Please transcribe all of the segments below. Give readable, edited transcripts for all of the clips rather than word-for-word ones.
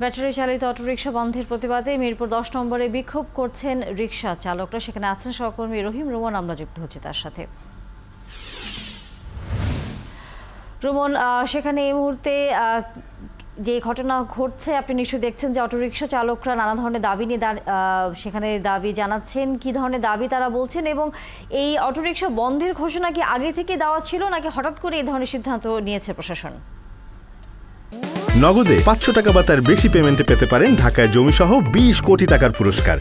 Battery চালিত autorickshaw বন্ধের প্রতিবাদে মিরপুর 10 নম্বরে বিক্ষোভ করছেন রিকশা চালকরা। সেখানে আছেন সহকর্মী রহিম রুমন, আমরা যুক্ত হচ্ছি তার সাথে। রুমন, সেখানে এই মুহূর্তে যে ঘটনা ঘটছে আপনি নিশ্চয়ই দেখছেন যে অটোরিকশা চালকরা নানা ধরনের দাবি নিয়ে সেখানে দাবি জানাচ্ছেন। কি ধরনের দাবি তারা বলছেন এবং এই অটোরিকশা বন্ধের ঘোষণা কি আগে থেকে দেওয়া ছিল নাকি হঠাৎ করে এই ধরনের সিদ্ধান্ত নিয়েছে প্রশাসন? নগদে 500 টাকা বা তার বেশি পেমেন্টে পেতে পারেন ঢাকায় জমিসহ 20 কোটি টাকার পুরস্কার।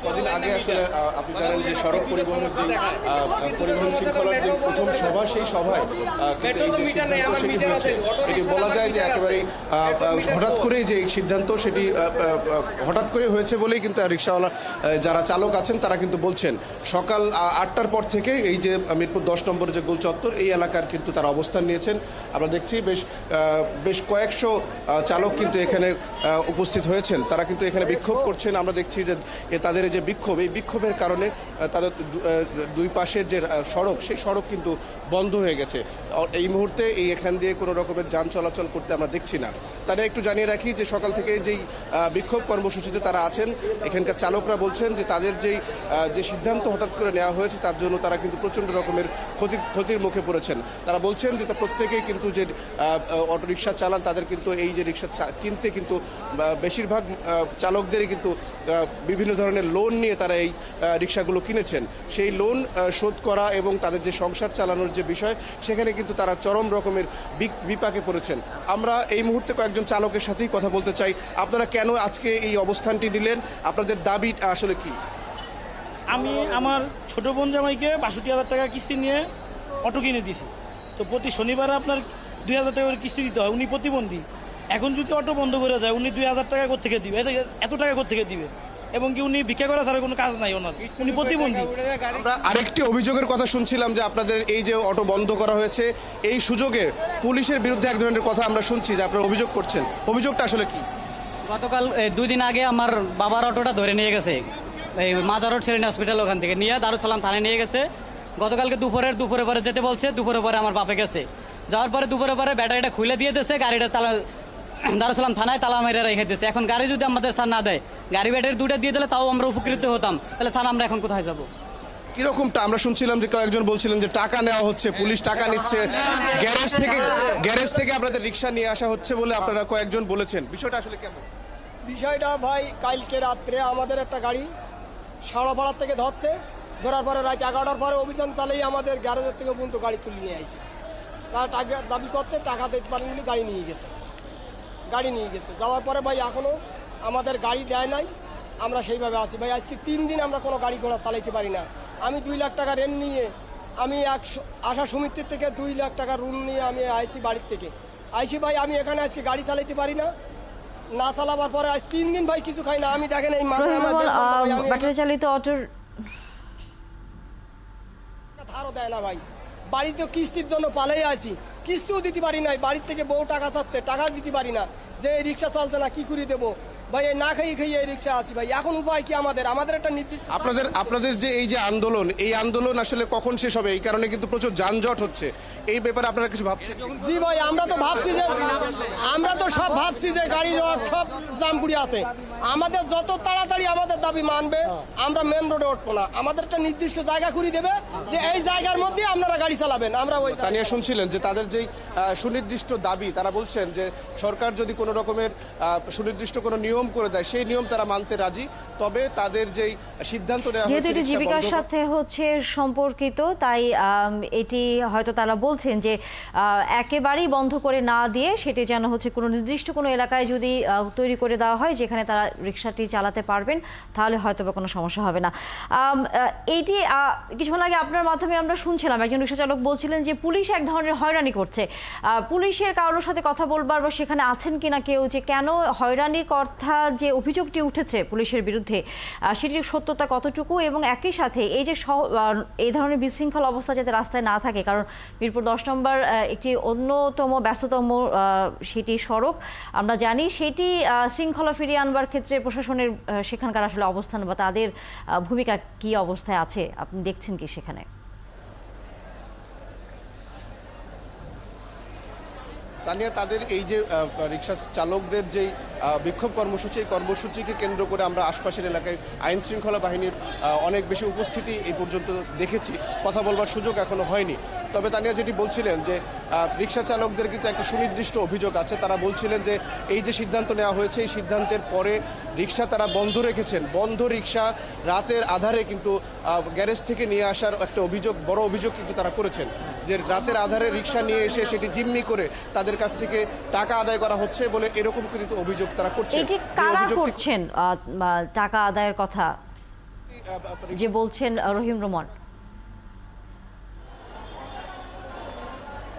কদিন আগে আসলে আপনি জানেন যে সড়ক পরিবহনের যে পরিবহন শৃঙ্খলার যে প্রথম সভা, সেই সভায় কিন্তু এই যে সিদ্ধান্ত সেটি হয়েছে, এটি বলা যায় যে একেবারেই হঠাৎ করেই যে সিদ্ধান্ত সেটি হঠাৎ করে হয়েছে বলেই কিন্তু রিকশাওয়ালা যারা চালক আছেন তারা কিন্তু বলছেন। সকাল 8টার পর থেকে এই যে মিরপুর 10 নম্বরের যে গোল চত্বর, এই এলাকার কিন্তু তারা অবস্থান নিয়েছেন। আমরা দেখছি বেশ কয়েকশো চালক কিন্তু এখানে উপস্থিত হয়েছেন, তারা কিন্তু এখানে বিক্ষোভ করছেন। আমরা দেখছি যে তাদের যে বিক্ষোভ, এই বিক্ষোভের কারণে তাদের দুই পাশের যে সড়ক, সেই সড়ক কিন্তু বন্ধ হয়ে গেছে। এই মুহূর্তে এখান দিয়ে কোনো রকমের যান চলাচল করতে আমরা দেখছি না। তারা একটু জানিয়ে রাখি যে সকাল থেকে যেই বিক্ষোভ কর্মসূচিতে তারা আছেন, এখানকার চালকরা বলছেন যে তাদের যে সিদ্ধান্ত হঠাৎ করে নেওয়া হয়েছে তার জন্য তারা কিন্তু প্রচণ্ড রকমের ক্ষতির মুখে পড়েছেন। তারা বলছেন যে প্রত্যেকেই কিন্তু যে অটোরিকশা চালান তাদের কিন্তু এই যে রিকশা কিনতে কিন্তু বেশিরভাগ চালকদেরই কিন্তু বিভিন্ন ধরনের লোন নিয়ে তারা এই রিকশাগুলো কিনেছেন। সেই লোন শোধ করা এবং তাদের যে সংসার চালানোর যে বিষয়, সেখানে কিন্তু তারা চরম রকমের বিপাকে পড়েছেন। আমরা এই মুহূর্তে কয়েকজন চালকের সাথেই কথা বলতে চাই। আপনারা কেন আজকে এই অবস্থানটি নিলেন? আপনাদের দাবি আসলে কি? আমি আমার ছোট বোন জামাইকে 62,000 টাকা কিস্তি নিয়ে অটো কিনে দিয়েছি। তো প্রতি শনিবারে আপনার 2,000 টাকা করে কিস্তি দিতে হয়। উনি প্রতিবন্ধী। এখন যদি অটো বন্ধ করে দেয়, উনি 2,000 টাকা কোত্থেকে দিবে? এত টাকা কোত্থেকে দিবে? এবং কি উনি ভিক্ষা করা ছাড়া কোনো কাজ নাই ওনার, উনি প্রতিবন্ধী। আমরা আরেকটি অভিযোগের কথা শুনছিলাম যে আপনাদের এই যে অটো বন্ধ করা হয়েছে, এই সুযোগে পুলিশের বিরুদ্ধে এক ধরনের কথা আমরা শুনছি যে আপনারা অভিযোগ করছেন। অভিযোগটা আসলে কি? গতকাল 2 দিন আগে আমার বাবার অটোটা ধরে নিয়ে গেছে, এই মাজার রোড ছেড়ে হসপিটাল, ওখান থেকে নিয়ে দারুসালাম থানায় নিয়ে গেছে। গতকালকে দুপুরে পরে যেতে বলছে, দুপুরে পরে আমার বাপে গেছে। যাওয়ার পরে দুপুরে পরে ব্যাটারিটা খুলে দিয়ে দিয়েছে, গাড়িটা তালা দারুসালাম থানায় তালা মেরে রেখে দিয়েছে। এখন গাড়ি যদি আমাদের স্যার না দেয়, গাড়ি ব্যাটারি 2টা দিয়ে দিলে তাও আমরা উপকৃত হতাম। তাহলে স্যার আমরা এখন কোথায় যাব? কিরকমটা আমরা শুনছিলাম যে কয়েকজন বলছিলেন যে টাকা নেওয়া হচ্ছে, পুলিশ টাকা নিচ্ছে, গ্যারেজ থেকে আপনাদের রিক্সা নিয়ে আসা হচ্ছে বলে আপনারা কয়েকজন বলেছেন। বিষয়টা আসলে কেমন? বিষয়টা ভাই, কালকে রাত্রে আমাদের একটা গাড়ি শাওড়াপাড়ার থেকে ধরার পরে রাত 11টার পরে অভিযান চালিয়ে আমাদের গ্যারেজের থেকে পর্যন্ত গাড়ি তুলে নিয়ে আসছে। তারা টাকা দাবি করছে, টাকা দিতে পারেন বলে গাড়ি নিয়ে গেছে। যাওয়ার পরে ভাই এখনও আমাদের গাড়ি দেয় নাই, আমরা সেইভাবে আছি ভাই। আজকে 3 দিন আমরা কোনো গাড়ি ঘোড়া চালাইতে পারি না। আমি 2 লাখ টাকা ঋণ নিয়ে, আমি আশা সমিতির থেকে 2 লাখ টাকা ঋণ নিয়ে আমি আইসি বাড়ির থেকে আইসি ভাই। আমি এখানে আজকে গাড়ি চালাইতে পারি না, না চালাবার পরে আজ 3 দিন ভাই কিছু খাই না। আমি দেখেন এই মাথায় আমার ব্যাটারি চালিত অটোর ধারও দেয় না ভাই। বাড়িতে কিস্তির জন্য পালাই আছি, কিস্তিও দিতে পারি নাই। বাড়ির থেকে বউ টাকা চাচ্ছে, টাকা দিতে পারি না। যে এই রিক্সা চলছে না, কি করে দেবো ভাই? এই না খাইয়ে এই রিক্সা আছি ভাই। এখন উপায় কি আমাদের একটা নির্দিষ্ট আপনাদের যে এই যে আন্দোলন, এই আন্দোলন আসলে কখন শেষ হবে? এই কারণে কিন্তু প্রচুর যানজট হচ্ছে। এই ব্যাপারে আপনারা কিছু ভাবছেন? জি ভাই, আমরা তো সব ভাবছি যে গাড়ি সব জামপুরি আছে। আমাদের যত তাড়াতাড়ি আমাদের দাবি মানবে, আমরা মেন রোডে উঠবো না। আমাদের একটা নির্দিষ্ট জায়গা করে দেবে যে এই জায়গার মধ্যে আপনারা গাড়ি চালাবেন। আমরা ওই তানিয়া শুনছিলেন যে তাদের যেই সুনির্দিষ্ট দাবি, তারা বলছেন যে সরকার যদি কোনো রকমের সুনির্দিষ্ট কোনো নিয়ম করে দেয়, সেই নিয়ম তারা মানতে রাজি। তবে তাদের যেই সিদ্ধান্ত নেওয়া হয়েছে, যেহেতু এটি জীবিকার সাথে সম্পর্কিত, তাই এটি হয়তো তারা বলছেন যে একেবারেই বন্ধ করে না দিয়ে সেটি যেন কোনো নির্দিষ্ট কোনো এলাকায় যদি তৈরি করে দেওয়া হয় যেখানে তারা রিক্সাটি চালাতে পারবেন, তাহলে হয়তো বা কোনো সমস্যা হবে না। এইটি কিছুক্ষণ আগে আপনার মাধ্যমে আমরা শুনছিলাম, একজন রিক্সা চালক বলছিলেন যে পুলিশ এক ধরনের হয়রানি করছে। পুলিশের কারোর সাথে কথা বলবার বা সেখানে আছেন কিনা কেউ, যে কেন হয়রানির কথা যে অভিযোগটি উঠেছে পুলিশের বিরুদ্ধে, সেটির সত্যতা কতটুকু, এবং একই সাথে এই যে এই ধরনের বিশৃঙ্খল অবস্থা যাতে রাস্তায় না থাকে, কারণ মিরপুর 10 নম্বর একটি অন্যতম ব্যস্ততম সেটি সড়ক, আমরা জানি। সেটি শৃঙ্খলা ফিরিয়ে আনবার ক্ষেত্রে প্রশাসনের সেখানকার আসলে অবস্থান বা তাদের ভূমিকা কি অবস্থায় আছে আপনি দেখছেন কি সেখানে? তানিয়া, তাদের এই যে রিক্সা চালকদের যেই বিক্ষোভ কর্মসূচি, এই কর্মসূচিকে কেন্দ্র করে আমরা আশপাশের এলাকায় আইন শৃঙ্খলা বাহিনীর অনেক বেশি উপস্থিতি এই পর্যন্ত দেখেছি, কথা বলবার সুযোগ এখনো হয়নি। তবে তানিয়া যেটি বলছিলেন যে রিক্সা চালকদের কিন্তু একটা সুনির্দিষ্ট অভিযোগ আছে। তারা বলছিলেন যে এই যে সিদ্ধান্ত নেওয়া হয়েছে, এই সিদ্ধান্তের পরে রিক্সা তারা বন্ধ রেখেছেন। বন্ধ রিক্সা রাতের আধারে কিন্তু গ্যারেজ থেকে নিয়ে আসার একটা অভিযোগ, বড় অভিযোগ কিন্তু তারা করেছেন, যে রাতের আধারে রিক্সা নিয়ে এসে সেটি জিম্মি করে তাদের কাছ থেকে টাকা আদায় করা হচ্ছে বলে এরকম কিন্তু অভিযোগ তারা করছেন। এটি যে কারা অভিযোগটি করছেন টাকা আদায়ের কথা যে বলছেন রহিম রুমন?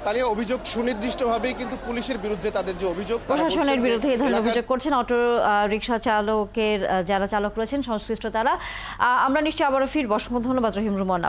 তার অভিযোগ সুনির্দিষ্টভাবেই কিন্তু পুলিশের বিরুদ্ধে তাদের যে অভিযোগ, তারা বলছেন প্রশাসনের যে বিরুদ্ধে এই ধরনের এলাকার- অভিযোগ করছেন অটো রিক্সা চালকের যারা চালক রয়েছেন সংশ্লিষ্ট তারা। আমরা নিশ্চয়ই আবারও ফিরব। অসংখ্য ধন্যবাদ রহিম রুমন।